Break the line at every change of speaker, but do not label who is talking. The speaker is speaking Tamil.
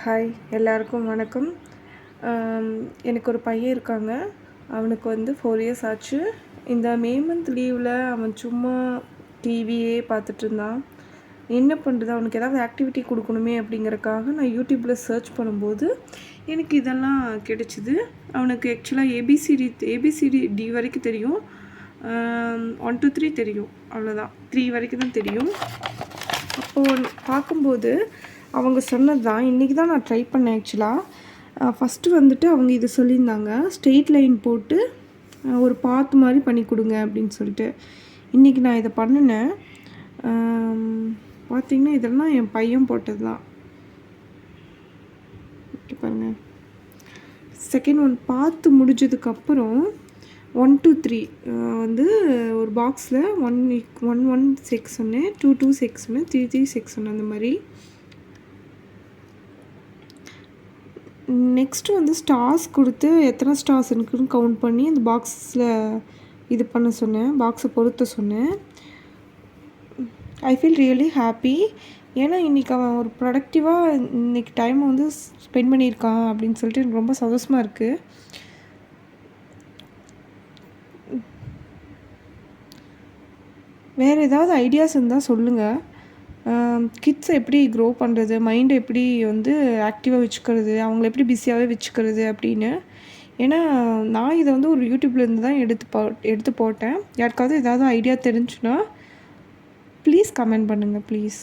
ஹாய் எல்லாருக்கும் வணக்கம். எனக்கு ஒரு பையன் இருக்காங்க. அவனுக்கு வந்து 4 இயர்ஸ் ஆச்சு. இந்த மே மந்த் லீவில் அவன் சும்மா டிவியே பார்த்துட்ருந்தான். என்ன பண்ணுறது, அவனுக்கு ஏதாவது ஆக்டிவிட்டி கொடுக்கணுமே அப்படிங்கிறக்காக நான் யூடியூப்பில் சர்ச் பண்ணும்போது எனக்கு இதெல்லாம் கிடைச்சிது. அவனுக்கு ஆக்சுவலாக ஏபிசிடி டி வரைக்கும் தெரியும். 1 to 3 தெரியும், அவ்வளோதான். 3 வரைக்கும் தான் தெரியும். அப்போது பார்க்கும்போது அவங்க சொன்னது தான் இன்றைக்கி தான் நான் ட்ரை பண்ணேன். ஆக்சுவலாக ஃபஸ்ட்டு வந்துட்டு அவங்க இது சொல்லியிருந்தாங்க, ஸ்ட்ரெயிட் லைன் போட்டு ஒரு பாத் மாதிரி பண்ணி கொடுங்க அப்படின்னு சொல்லிட்டு. இன்றைக்கி நான் இதை பண்ணினேன். பார்த்திங்கன்னா இதெல்லாம் என் பையன் போட்டது தான். பாருங்கள், செகண்ட் ஒன் பார்த்து முடிஞ்சதுக்கப்புறம் 1 to 3 வந்து ஒரு பாக்ஸில் 1 செக்ஷனு, 2 செக்ஷனு, 3 செக்ஷன், அந்த மாதிரி. நெக்ஸ்ட்டு வந்து ஸ்டார்ஸ் கொடுத்து எத்தனை ஸ்டார்ஸ் இருக்குன்னு கவுண்ட் பண்ணி அந்த பாக்ஸில் இது பண்ண சொன்னேன், பாக்ஸை பொறுத்த சொன்னேன். I feel really happy. ஏன்னா இன்றைக்கி அவன் ஒரு ப்ரொடக்டிவாக இன்றைக்கி டைம் வந்து ஸ்பெண்ட் பண்ணியிருக்கான் அப்படின்னு சொல்லிட்டு எனக்கு ரொம்ப சந்தோஷமாக இருக்குது. வேறு ஏதாவது ஐடியாஸ் இருந்தால் சொல்லுங்கள். கிட்ஸை எப்படி க்ரோ பண்ணுறது, மைண்டை எப்படி வந்து ஆக்டிவாக வச்சுக்கிறது, அவங்கள எப்படி பிஸியாகவே வச்சுக்கிறது அப்படின்னு. ஏன்னா நான் இதை வந்து ஒரு யூடியூப்லேருந்து தான் எடுத்து போட்டேன். யாருக்காவது ஏதாவது ஐடியா தெரிஞ்சுன்னா ப்ளீஸ் கமெண்ட் பண்ணுங்கள், ப்ளீஸ்.